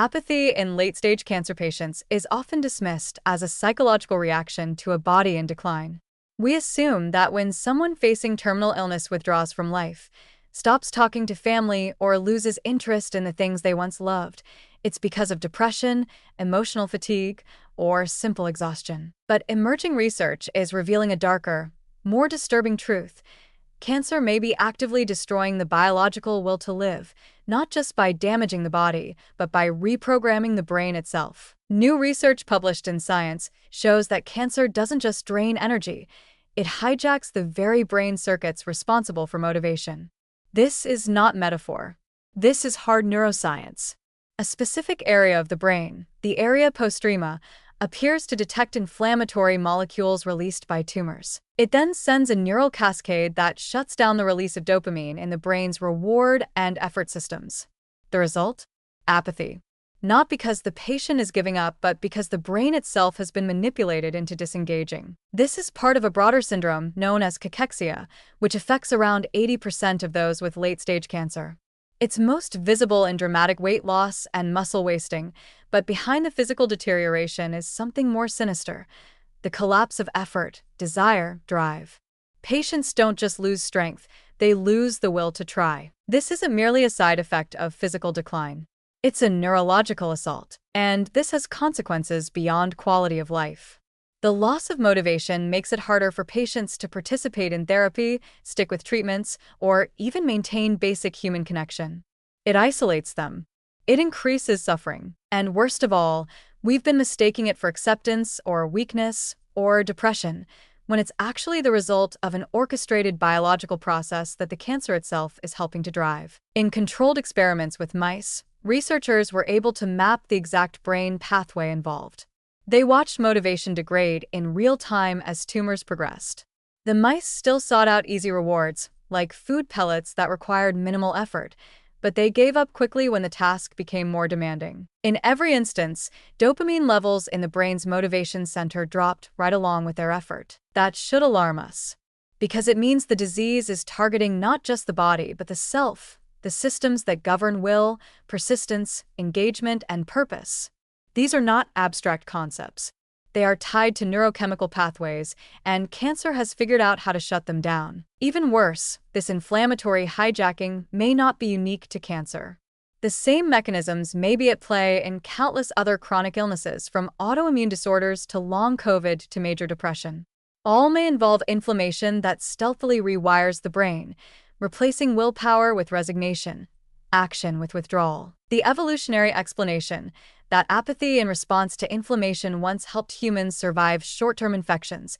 Apathy in late-stage cancer patients is often dismissed as a psychological reaction to a body in decline. We assume that when someone facing terminal illness withdraws from life, stops talking to family, or loses interest in the things they once loved, it's because of depression, emotional fatigue, or simple exhaustion. But emerging research is revealing a darker, more disturbing truth. Cancer may be actively destroying the biological will to live, not just by damaging the body, but by reprogramming the brain itself. New research published in Science shows that cancer doesn't just drain energy, it hijacks the very brain circuits responsible for motivation. This is not metaphor. This is hard neuroscience. A specific area of the brain, the area postrema, appears to detect inflammatory molecules released by tumors. It then sends a neural cascade that shuts down the release of dopamine in the brain's reward and effort systems. The result? Apathy. Not because the patient is giving up, but because the brain itself has been manipulated into disengaging. This is part of a broader syndrome known as cachexia, which affects around 80% of those with late-stage cancer. It's most visible in dramatic weight loss and muscle wasting, but behind the physical deterioration is something more sinister: the collapse of effort, desire, drive. Patients don't just lose strength, they lose the will to try. This isn't merely a side effect of physical decline. It's a neurological assault, and this has consequences beyond quality of life. The loss of motivation makes it harder for patients to participate in therapy, stick with treatments, or even maintain basic human connection. It isolates them. It increases suffering. And worst of all, we've been mistaking it for acceptance or weakness or depression, when it's actually the result of an orchestrated biological process that the cancer itself is helping to drive. In controlled experiments with mice, researchers were able to map the exact brain pathway involved. They watched motivation degrade in real time as tumors progressed. The mice still sought out easy rewards, like food pellets that required minimal effort, but they gave up quickly when the task became more demanding. In every instance, dopamine levels in the brain's motivation center dropped right along with their effort. That should alarm us, because it means the disease is targeting not just the body, but the self, the systems that govern will, persistence, engagement, and purpose. These are not abstract concepts. They are tied to neurochemical pathways, and cancer has figured out how to shut them down. Even worse, this inflammatory hijacking may not be unique to cancer. The same mechanisms may be at play in countless other chronic illnesses, from autoimmune disorders to long COVID to major depression. All may involve inflammation that stealthily rewires the brain, replacing willpower with resignation, action with withdrawal. The evolutionary explanation that apathy in response to inflammation once helped humans survive short-term infections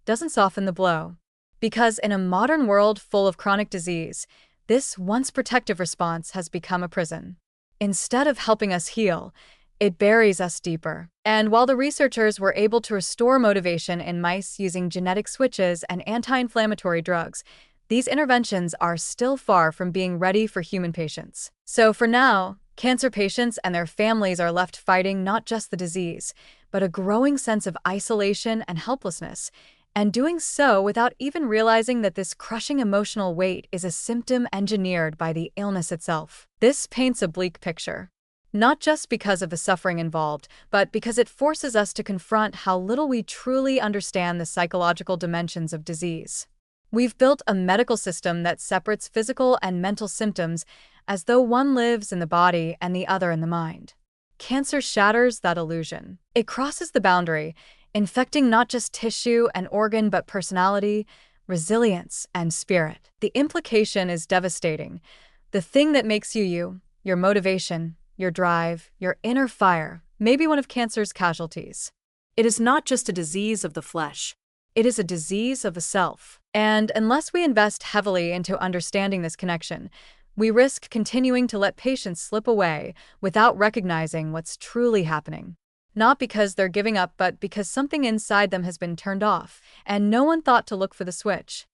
doesn't soften the blow. Because in a modern world full of chronic disease, this once protective response has become a prison. Instead of helping us heal, it buries us deeper. And while the researchers were able to restore motivation in mice using genetic switches and anti-inflammatory drugs, these interventions are still far from being ready for human patients. So for now, cancer patients and their families are left fighting not just the disease, but a growing sense of isolation and helplessness, and doing so without even realizing that this crushing emotional weight is a symptom engineered by the illness itself. This paints a bleak picture, not just because of the suffering involved, but because it forces us to confront how little we truly understand the psychological dimensions of disease. We've built a medical system that separates physical and mental symptoms as though one lives in the body and the other in the mind. Cancer shatters that illusion. It crosses the boundary, infecting not just tissue and organ but personality, resilience, and spirit. The implication is devastating. The thing that makes you you, your motivation, your drive, your inner fire, may be one of cancer's casualties. It is not just a disease of the flesh. It is a disease of the self. And unless we invest heavily into understanding this connection, we risk continuing to let patients slip away without recognizing what's truly happening. Not because they're giving up, but because something inside them has been turned off, and no one thought to look for the switch.